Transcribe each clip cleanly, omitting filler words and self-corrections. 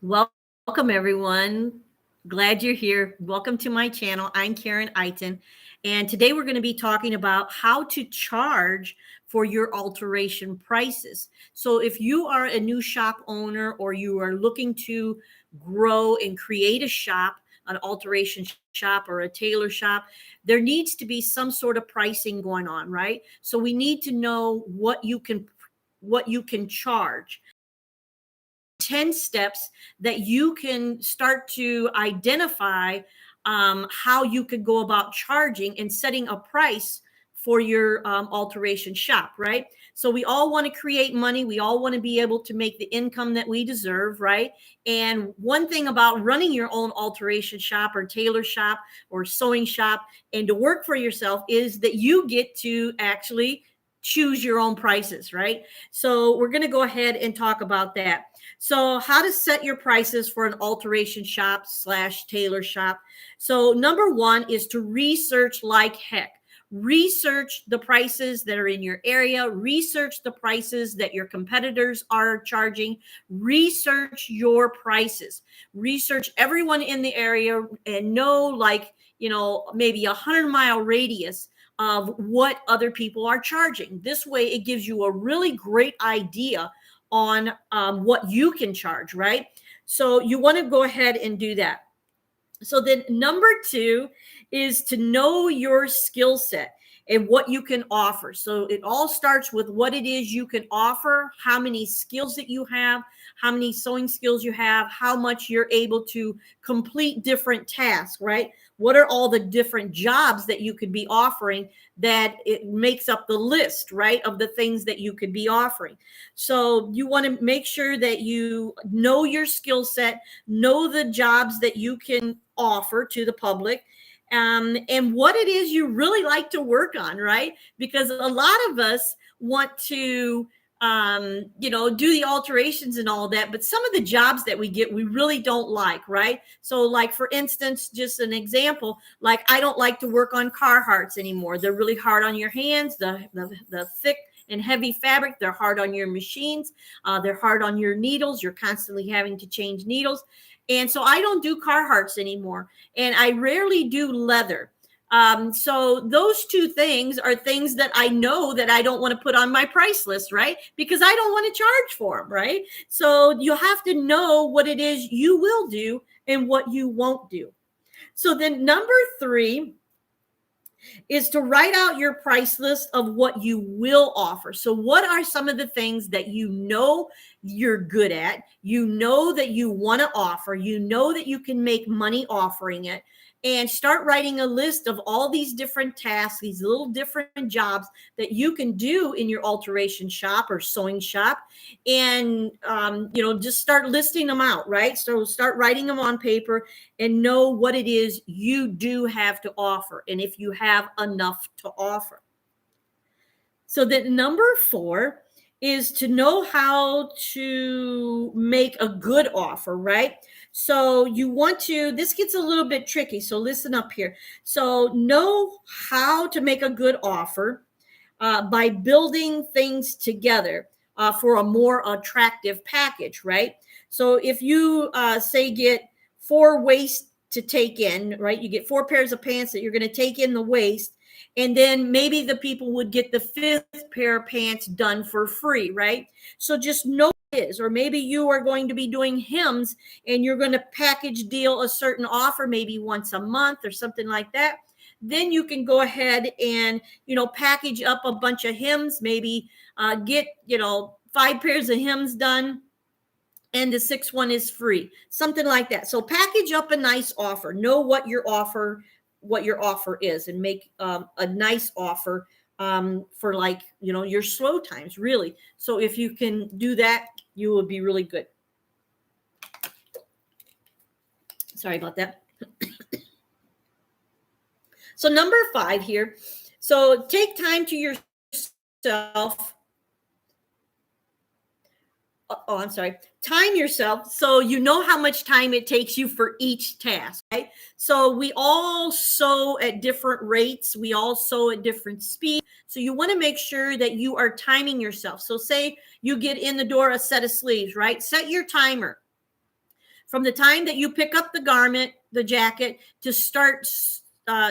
Welcome, everyone. Glad you're here. Welcome to my channel. I'm Karen Itin, and today we're going to be talking about how to charge for your alteration prices. So, if you are a new shop owner or you are looking to grow and create a shop, an alteration shop or a tailor shop, there needs to be some sort of pricing going on, right? So, we need to know what you can charge. So here's 10 steps that you can start to identify how you could go about charging and setting a price for your alteration shop, right? So we all want to create money. We all want to be able to make the income that we deserve, right? And one thing about running your own alteration shop or tailor shop or sewing shop and to work for yourself is that you get to actually choose your own prices, right? So we're going to go ahead and talk about that. So how to set your prices for an alteration shop slash tailor shop. So number one is to research like heck. Research the prices that are in your area. Research the prices that your competitors are charging. Research your prices. Research everyone in the area and know, like, maybe 100-mile radius of what other people are charging. This way, it gives you a really great idea on what you can charge, right? So you want to go ahead and do that. So then number two is to know your skill set and what you can offer. So it all starts with what it is you can offer, how many skills that you have, how many sewing skills you have, how much you're able to complete different tasks, right? What are all the different jobs that you could be offering that it makes up the list, right, of the things that you could be offering. So you want to make sure that you know your skill set, know the jobs that you can offer to the public, and what it is you really like to work on, right? Because a lot of us want to do the alterations and all that, but some of the jobs that we get we really don't like, right? So like, for instance, just an example, like I don't like to work on Carhartts anymore. They're really hard on your hands, the thick and heavy fabric. They're hard on your machines. They're hard on your needles. You're constantly having to change needles. And so I don't do Carhartts anymore. And I rarely do leather. So those two things are things that I know that I don't want to put on my price list, right? Because I don't want to charge for them, right? So you have to know what it is you will do and what you won't do. So then number three is to write out your price list of what you will offer. So what are some of the things that you know you're good at, you know that you want to offer, you know that you can make money offering it, and start writing a list of all these different tasks, these little different jobs that you can do in your alteration shop or sewing shop, and just start listing them out, right? So start writing them on paper and know what it is you do have to offer and if you have enough to offer. So then number four is to know how to make a good offer, right? So you want to, this gets a little bit tricky. So listen up here. So know how to make a good offer by building things together for a more attractive package, right? So if you say get four waists to take in, right? You get four pairs of pants that you're going to take in the waist, and then maybe the people would get the fifth pair of pants done for free, right? So just know what it is. Or maybe you are going to be doing hems and you're going to package deal a certain offer maybe once a month or something like that. Then you can go ahead and package up a bunch of hems, maybe get 5 pairs of hems done, and the sixth one is free, something like that. So package up a nice offer, know what your offer is, and make a nice offer for, like, your slow times, really. So if you can do that, you will be really good. Sorry about that. So number five here. So take time to yourself. Oh, I'm sorry. Time yourself so you know how much time it takes you for each task, right? So we all sew at different rates. We all sew at different speeds. So you want to make sure that you are timing yourself. So say you get in the door a set of sleeves, right? Set your timer. from the time that you pick up the garment, the jacket, to start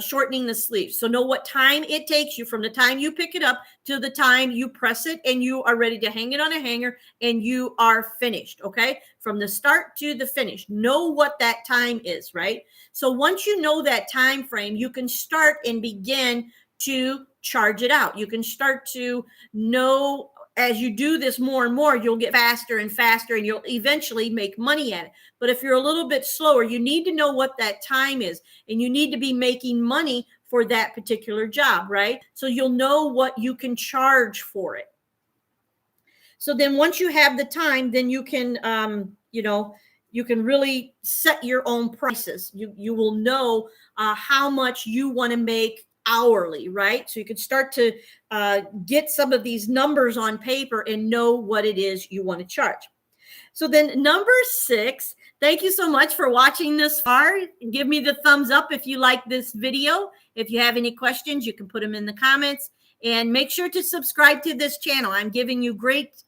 shortening the sleeves. So know what time it takes you from the time you pick it up to the time you press it and you are ready to hang it on a hanger and you are finished. Okay. From the start to the finish, know what that time is, right? So once you know that time frame, you can start and begin to charge it out. You can start to know, as you do this more and more, you'll get faster and faster and you'll eventually make money at it. But if you're a little bit slower, you need to know what that time is and you need to be making money for that particular job, right? So you'll know what you can charge for it. So then once you have the time, then you can, you can really set your own prices. You will know how much you want to make hourly, right? So you can start to get some of these numbers on paper and know what it is you want to charge. So then number 6, thank you so much for watching this far. Give me the thumbs up if you like this video. If you have any questions, you can put them in the comments. And make sure to subscribe to this channel. I'm giving you great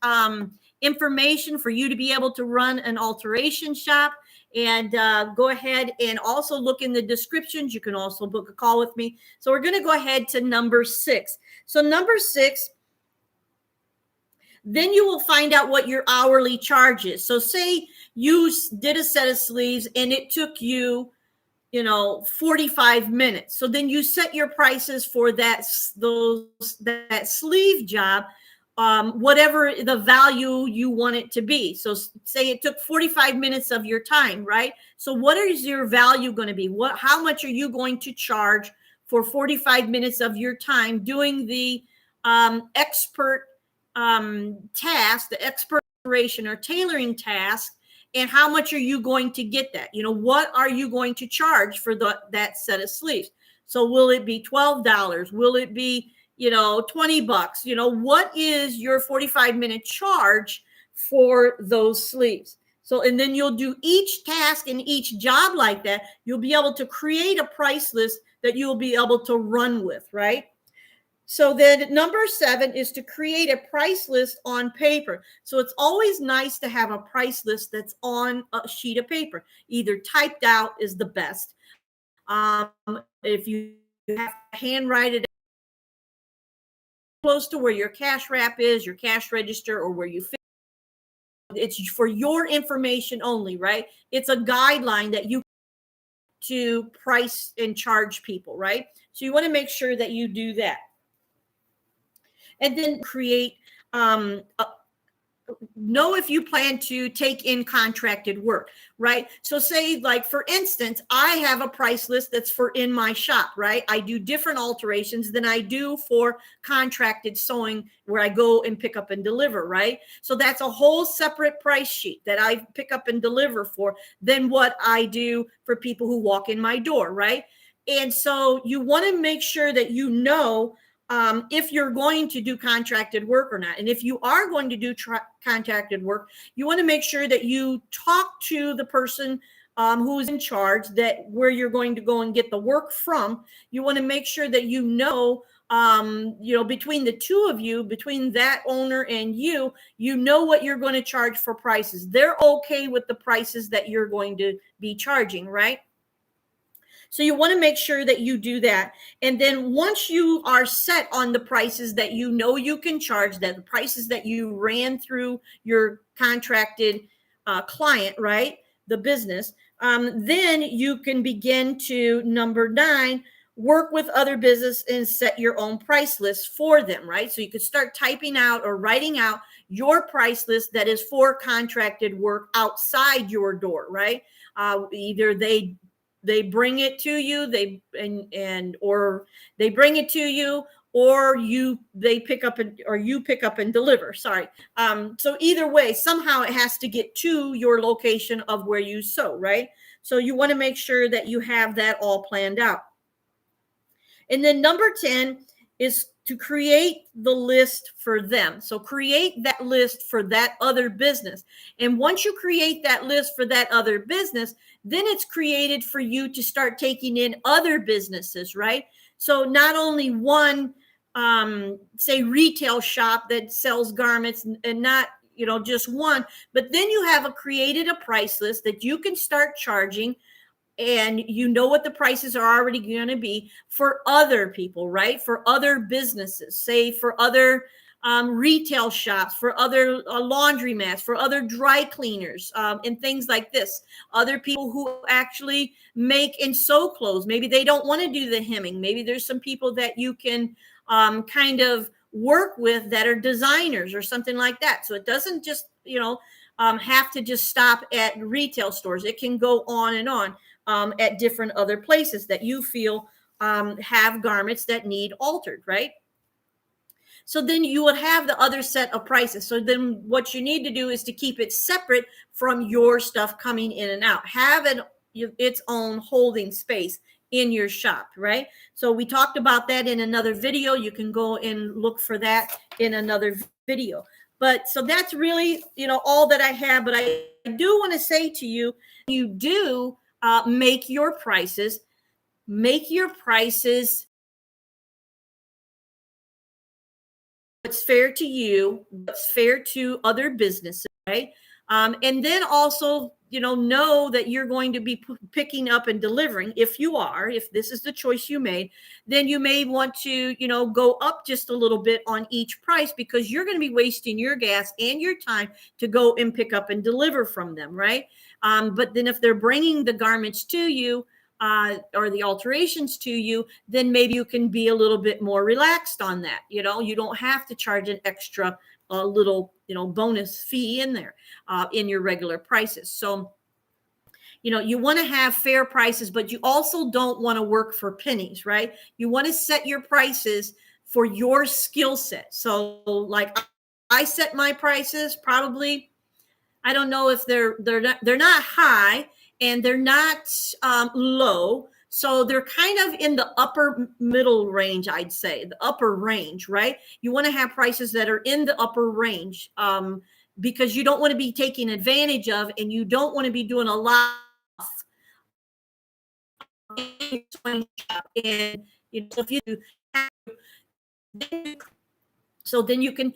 information for you to be able to run an alteration shop. And go ahead and also look in the descriptions. You can also book a call with me. So we're going to go ahead to number 6. So number 6, then you will find out what your hourly charge is. So say you did a set of sleeves and it took you, 45 minutes. So then you set your prices for that sleeve job, whatever the value you want it to be. So say it took 45 minutes of your time, right? So what is your value going to be? How much are you going to charge for 45 minutes of your time doing the expert task, the exploration or tailoring task, and how much are you going to get that? What are you going to charge for that set of sleeves? So will it be $12? Will it be, $20? What is your 45-minute charge for those sleeves? So, and then you'll do each task and each job like that. You'll be able to create a price list that you'll be able to run with, right? So then number 7 is to create a price list on paper. So it's always nice to have a price list that's on a sheet of paper. Either typed out is the best. If you have to handwrite it close to where your cash wrap is, your cash register, or where you it's for your information only, right? It's a guideline that you to price and charge people, right? So you want to make sure that you do that. And then create, know if you plan to take in contracted work, right? So say, like, for instance, I have a price list that's for in my shop, right? I do different alterations than I do for contracted sewing where I go and pick up and deliver, right? So that's a whole separate price sheet that I pick up and deliver for than what I do for people who walk in my door, right? And so you want to make sure that you know if you're going to do contracted work or not. And if you are going to do contracted work, you want to make sure that you talk to the person who's in charge, that where you're going to go and get the work from. You want to make sure that between the two of you, between that owner and you know what you're going to charge for prices. They're okay with the prices that you're going to be charging, right? So you want to make sure that you do that. And then once you are set on the prices that you know you can charge, that the prices that you ran through your contracted client, right, the business, then you can begin to, number 9, work with other business and set your own price list for them, right? So you could start typing out or writing out your price list that is for contracted work outside your door, right? Either they bring it to you, or they bring it to you, or they pick up or you pick up and deliver. Sorry. So either way, somehow it has to get to your location of where you sew, right? So you want to make sure that you have that all planned out. And then number 10 is to create the list for them. So create that list for that other business. And once you create that list for that other business, then it's created for you to start taking in other businesses, right? So not only one, say, retail shop that sells garments and not, just one, but then you have created a price list that you can start charging, and you know what the prices are already going to be for other people, right? For other businesses, say for other retail shops, for other laundromats, for other dry cleaners, and things like this. Other people who actually make and sew clothes. Maybe they don't want to do the hemming. Maybe there's some people that you can kind of work with that are designers or something like that. So it doesn't just, have to just stop at retail stores. It can go on and on at different other places that you feel have garments that need altered, right? So then you would have the other set of prices. So then what you need to do is to keep it separate from your stuff coming in and out. Have its own holding space in your shop, right? So we talked about that in another video. You can go and look for that in another video. But so that's really, all that I have. But I do want to say to you, you do make your prices what's fair to you, what's fair to other businesses, right? And then also, know that you're going to be picking up and delivering. If this is the choice you made, then you may want to, go up just a little bit on each price, because you're going to be wasting your gas and your time to go and pick up and deliver from them, right? But then if they're bringing the garments to you, or the alterations to you, then maybe you can be a little bit more relaxed on that. You don't have to charge an extra little, bonus fee in there in your regular prices. So, you want to have fair prices, but you also don't want to work for pennies, right? You want to set your prices for your skill set. So like I set my prices probably, I don't know if they're not high and they're not low. So they're kind of in the upper middle range, I'd say, the upper range, right? You want to have prices that are in the upper range, because you don't want to be taken advantage of, and you don't want to be doing a lot and if you do, so then you can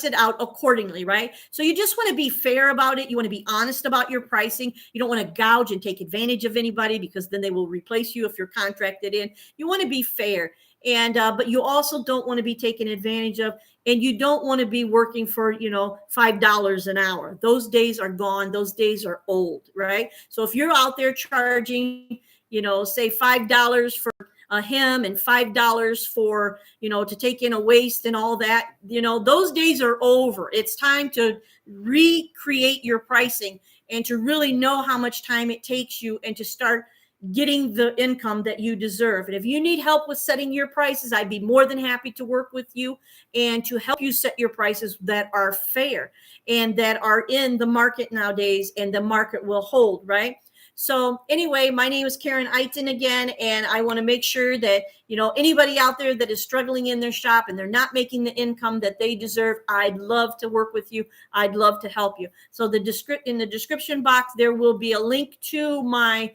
it out accordingly, right? So you just want to be fair about it. You want to be honest about your pricing. You don't want to gouge and take advantage of anybody, because then they will replace you if you're contracted in. You want to be fair, and but you also don't want to be taken advantage of, and you don't want to be working for $5 an hour. Those days are gone. Those days are old, right? So if you're out there charging, say $5 for a hem and $5 for to take in a waist and all that, those days are over. It's time to recreate your pricing and to really know how much time it takes you, and to start getting the income that you deserve. And if you need help with setting your prices, I'd be more than happy to work with you and to help you set your prices that are fair and that are in the market nowadays, and the market will hold, right? So anyway, my name is Karen Itin again, and I want to make sure that, anybody out there that is struggling in their shop and they're not making the income that they deserve, I'd love to work with you. I'd love to help you. So in the description box, there will be a link to my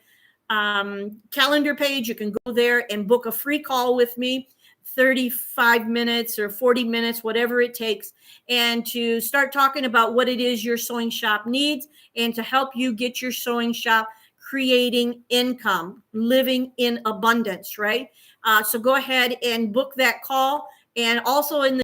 calendar page. You can go there and book a free call with me, 35 minutes or 40 minutes, whatever it takes, and to start talking about what it is your sewing shop needs, and to help you get your sewing shop creating income, living in abundance, right? So go ahead and book that call. And also in the